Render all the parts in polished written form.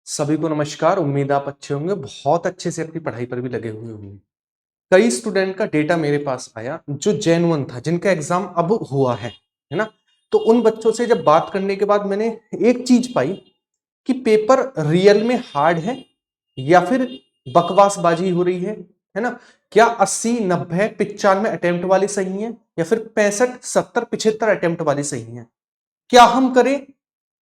सभी को नमस्कार। उम्मीद आप अच्छे होंगे, बहुत अच्छे से अपनी पढ़ाई पर भी लगे हुए होंगे। कई स्टूडेंट का डेटा मेरे पास आया जो जेन्युइन था, जिनका एग्जाम अब हुआ है ना। तो उन बच्चों से जब बात करने के बाद मैंने एक चीज पाई कि पेपर रियल में हार्ड है या फिर बकवासबाजी हो रही है ना। क्या 80, 90, 95 अटेम्प्ट वाली सही है या फिर 65, 70, 75 अटेम्प्ट वाली सही है? क्या हम करें,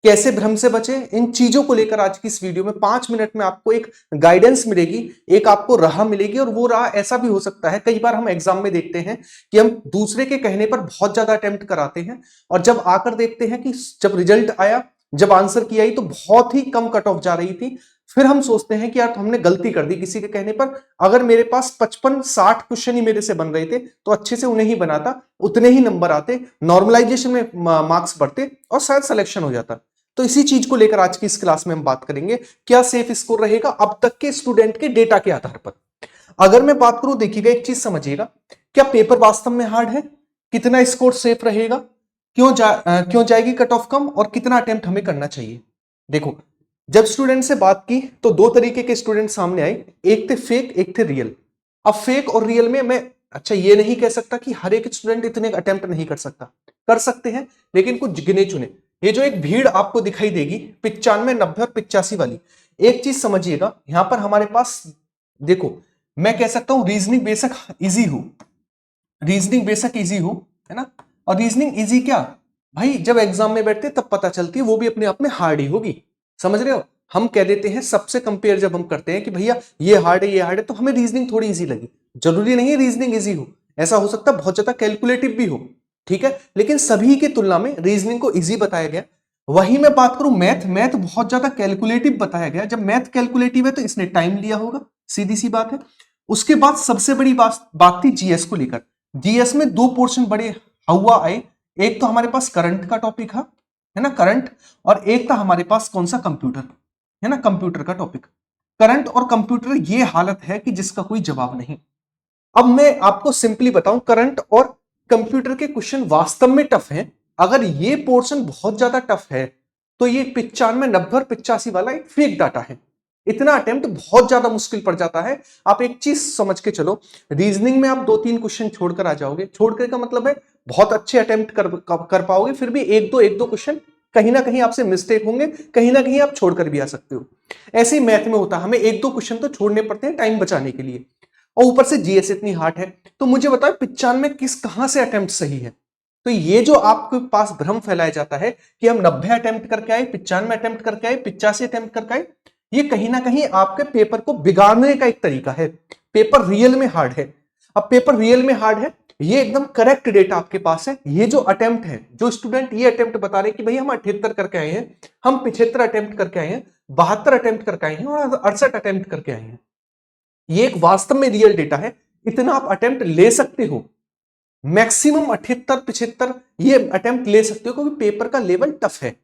कैसे भ्रम से बचे, इन चीजों को लेकर आज की इस वीडियो में 5 मिनट में आपको एक गाइडेंस मिलेगी, एक आपको राह मिलेगी। और वो राह ऐसा भी हो सकता है, कई बार हम एग्जाम में देखते हैं कि हम दूसरे के कहने पर बहुत ज्यादा अटेम्प्ट कराते हैं और जब आकर देखते हैं कि जब रिजल्ट आया, जब आंसर की आई तो बहुत ही कम कट ऑफ जा रही थी। फिर हम सोचते हैं कि यार हमने गलती कर दी किसी के कहने पर। अगर मेरे पास 55-60 क्वेश्चन ही मेरे से बन रहे थे तो अच्छे से उन्हें ही बनाता, उतने ही नंबर आते, नॉर्मलाइजेशन में मार्क्स बढ़ते और शायद सिलेक्शन हो जाता। तो इसी चीज को लेकर आज की इस क्लास में हम बात करेंगे। क्या सेफ स्कोर रहेगा अब तक के स्टूडेंट के डेटा के आधार पर? अगर मैं बात करूं, देखिएगा एक चीज समझिएगा, क्या पेपर वास्तव में हार्ड है? कितना स्कोर सेफ रहेगा? क्यों जाएगी कट ऑफ कम और कितना अटेम्प्ट हमें करना चाहिए? देखो, जब स्टूडेंट से बात की तो दो तरीके के स्टूडेंट सामने आए, एक थे फेक, एक थे रियल। अब फेक और रियल में मैं ये नहीं कह सकता कि हर एक स्टूडेंट इतने अटेम्प्ट नहीं कर सकता, कर सकते हैं, लेकिन कुछ गिने चुने। ये जो एक भीड़ आपको दिखाई देगी 95, 90 और 85 वाली, एक चीज समझिएगा, यहां पर हमारे पास देखो, मैं कह सकता हूं रीजनिंग बेशक इजी हो, रीजनिंग बेशक इजी हो, है ना। और रीजनिंग इजी क्या भाई, जब एग्जाम में बैठते तब पता चलती है, वो भी अपने आप में हार्ड ही होगी। समझ रहे हो? हम कह देते हैं सबसे कंपेयर जब हम करते हैं कि भैया ये हार्ड है, ये हार्ड है, तो हमें रीजनिंग थोड़ी इजी लगी। जरूरी नहीं है रीजनिंग इजी हो, ऐसा हो सकता है बहुत ज्यादा कैलकुलेटिव भी हो, ठीक है, लेकिन सभी की तुलना में रीजनिंग को इजी बताया गया। वही मैं बात करूं मैथ, मैथ बहुत ज्यादा कैलकुलेटिव बताया गया। जब मैथ कैलकुलेटिव है तो इसने टाइम लिया होगा, सीधी सी बात है। उसके बाद सबसे बड़ी बात थी जीएस को लेकर। जीएस में दो पोर्शन बड़े हवा आए, एक तो हमारे पास करंट का टॉपिक है ना, करंट, और एक था हमारे पास कौन सा, कंप्यूटर, है ना, कंप्यूटर का टॉपिक। करंट और कंप्यूटर ये हालत है कि जिसका कोई जवाब नहीं। अब मैं आपको सिंपली बताऊं, करंट और कंप्यूटर के क्वेश्चन वास्तव में टफ हैं। अगर ये पोर्शन बहुत ज्यादा टफ है तो ये 95, 90 और 85 वाला एक फेक डाटा है। इतना अटेम्प्ट बहुत ज्यादा मुश्किल पड़ जाता है। आप एक चीज समझ के चलो, रीजनिंग में आप 2-3 क्वेश्चन छोड़कर आ जाओगे, छोड़कर का मतलब है बहुत अच्छे अटेम्प्ट कर पाओगे, फिर भी एक दो क्वेश्चन कहीं ना कहीं आपसे मिस्टेक होंगे, कहीं ना कहीं आप छोड़कर भी आ सकते हो। ऐसे ही मैथ में होता है, हमें एक दो क्वेश्चन तो छोड़ने पड़ते हैं टाइम बचाने के लिए, और ऊपर से जीएस इतनी हार्ड है। तो मुझे बताओ 95 किस कहां से अटेम्प्ट सही है? तो ये जो आपके पास भ्रम फैलाया जाता है कि हम 90 अटेम्प्ट करके आए, 95 अटेम्प्ट करके आए, 85 अटेम्प्ट करके आए, ये कहीं ना कहीं आपके पेपर को बिगाड़ने का एक तरीका है। पेपर रियल में हार्ड है। अब पेपर रियल में हार्ड है, ये एकदम करेक्ट डेटा आपके पास है। ये जो अटेम्प्ट है, जो स्टूडेंट ये अटेम्प्ट बता रहे हैं कि भाई हम 78 करके आए हैं, हम 75 अटेम्प्ट करके आए हैं, 72 अटेम्प्ट करके आए हैं और 68 अटेम्प्ट करके आए हैं, ये एक वास्तव में रियल डेटा है। इतना आप अटेम्प्ट ले सकते हो, मैक्सिमम 78, 75 ये अटेम्प्ट ले सकते हो, क्योंकि पेपर का लेवल टफ है।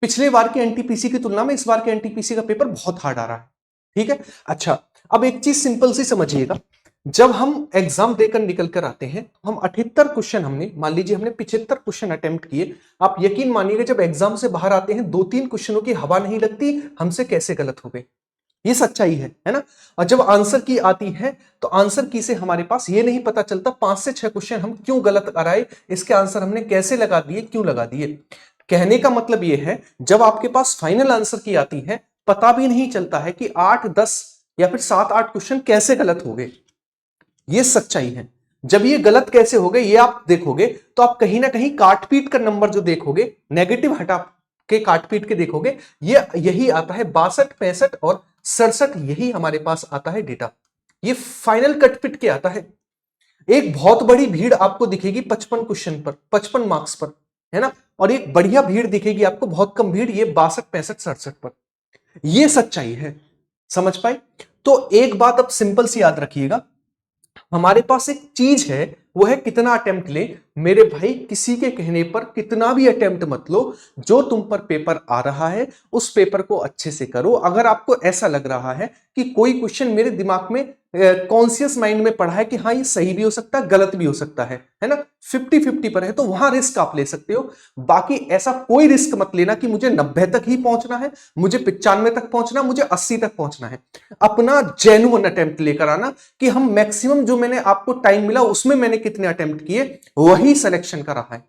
पिछले बार के एनटीपीसी की तुलना में इस बार के एनटीपीसी का पेपर बहुत हार्ड आ रहा है, ठीक है। अच्छा, अब एक चीज सिंपल सी समझिएगा, जब हम एग्जाम देकर निकल कर आते हैं, हम 78 क्वेश्चन, हमने मान लीजिए हमने 75 क्वेश्चन अटेम्प्ट किए, आप यकीन मानिएगा जब एग्जाम से बाहर आते हैं 2-3 क्वेश्चनों की हवा नहीं लगती, हमसे कैसे गलत हो गए। ये सच्चाई है ना। और जब आंसर की आती है तो आंसर की से हमारे पास ये नहीं पता चलता 5 से 6 क्वेश्चन हम क्यों गलत कराए, इसके आंसर हमने कैसे लगा दिए, क्यों लगा दिए। कहने का मतलब ये है, जब आपके पास फाइनल आंसर की आती है, पता भी नहीं चलता है कि 8-10 या फिर 7-8 क्वेश्चन कैसे गलत हो गए। ये सच्चाई है। जब ये गलत कैसे हो गए ये आप देखोगे तो आप कहीं ना कहीं काट पीट कर नंबर जो देखोगे, नेगेटिव हटा के काट पीट के देखोगे, ये यही आता है 62, 65 और 67, यही हमारे पास आता है डेटा। ये फाइनल कट पीट के आता है। एक बहुत बड़ी भीड़ आपको दिखेगी 55 क्वेश्चन पर, 55 मार्क्स पर, है ना, और एक बढ़िया भीड़ दिखेगी आपको, बहुत कम भीड़, ये 62, 65, 67 पर। ये सच्चाई है, समझ पाए? तो एक बात अब सिंपल सी याद रखिएगा, हमारे पास एक चीज है वो है कितना अटेम्प्ट लें। मेरे भाई किसी के कहने पर कितना भी अटेम्प्ट मत लो, जो तुम पर पेपर आ रहा है उस पेपर को अच्छे से करो। अगर आपको ऐसा लग रहा है कि कोई क्वेश्चन मेरे दिमाग में कॉन्शियस माइंड में पढ़ा है कि हाँ ये सही भी हो सकता है गलत भी हो सकता है ना, 50-50 पर है, तो वहां रिस्क आप ले सकते हो। बाकी ऐसा कोई रिस्क मत लेना कि मुझे 90 तक ही पहुंचना है, मुझे 95 तक पहुंचना, मुझे 80 तक पहुंचना है। अपना जेन्युइन अटेम्प्ट लेकर आना कि हम मैक्सिमम जो मैंने आपको टाइम मिला उसमें मैंने कितने अटेम्प्ट किए वही सिलेक्शन का रहा है।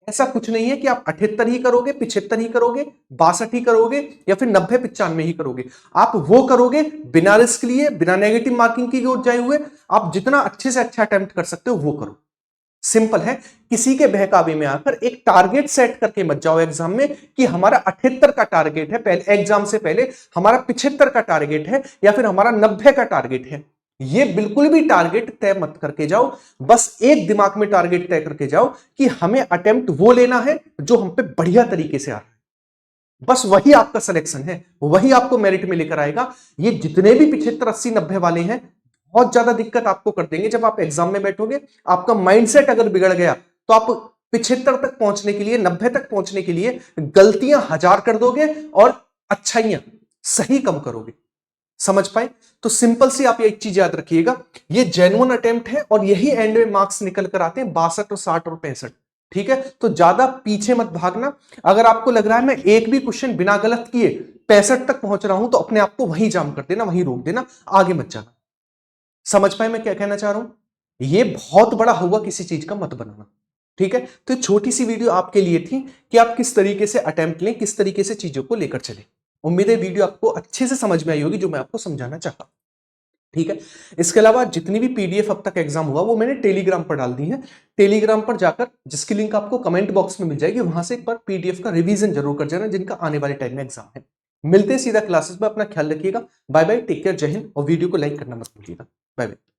ऐसा कुछ नहीं है कि आप 78 ही करोगे, 75 ही करोगे, 62 ही करोगे या फिर 90-95 ही करोगे। आप वो करोगे बिना रिस्क लिए, बिना नेगेटिव मार्किंग की ओर जाए हुए। आप जितना अच्छे से अच्छा अटेम्प्ट कर सकते हो वो करो। सिंपल है। किसी के बहकावे में आकर एक टारगेट सेट करके मत जाओ एग्जाम में कि हमारा 78 का टारगेट है, पहले एग्जाम से पहले हमारा 75 का टारगेट है या फिर हमारा 90 का टारगेट है। ये बिल्कुल भी टारगेट तय मत करके जाओ। बस एक दिमाग में टारगेट तय करके जाओ कि हमें अटेम्प्ट वो लेना है जो हम पे बढ़िया तरीके से आ रहा है। बस वही आपका सिलेक्शन है, वही आपको मेरिट में लेकर आएगा। ये जितने भी 75, 80, 90 वाले हैं बहुत ज्यादा दिक्कत आपको कर देंगे जब आप एग्जाम में बैठोगे। आपका माइंडसेट अगर बिगड़ गया तो आप 75 तक पहुंचने के लिए, 90 तक पहुंचने के लिए गलतियां 1000 कर दोगे और अच्छाइयां सही कम करोगे। समझ पाए? तो सिंपल सी आप एक चीज याद रखिएगा, ये जेन्युइन अटेम्प्ट है और यही एंड में मार्क्स निकल कर आते हैं 62 और 60 और 65। ठीक है, तो ज्यादा पीछे मत भागना। अगर आपको लग रहा है मैं एक भी क्वेश्चन बिना गलत किए 65 तक पहुंच रहा हूं तो अपने आप को वहीं जाम कर देना, वहीं रोक देना, आगे मत जाना। समझ पाए मैं क्या कहना चाह रहा हूं? ये बहुत बड़ा हुआ किसी चीज का मत बनाना। ठीक है, तो छोटी सी वीडियो आपके लिए थी कि आप किस तरीके से अटेम्प्ट लें, किस तरीके से चीजों को लेकर चलें। उम्मीद है वीडियो आपको अच्छे से समझ में आई होगी जो मैं आपको समझाना चाहता। ठीक है, इसके अलावा जितनी भी पीडीएफ अब तक एग्जाम हुआ वो मैंने टेलीग्राम पर डाल दी है। टेलीग्राम पर जाकर, जिसकी लिंक आपको कमेंट बॉक्स में मिल जाएगी, वहां से एक बार पीडीएफ का रिवीजन जरूर कर जाना जिनका आने वाले टाइम में एग्जाम है। मिलते हैं सीधा क्लासेस में, अपना ख्याल रखिएगा। बाय बाय, टेक केयर, जय हिंद, और वीडियो को लाइक करना मत भूलिएगा। Bye bye.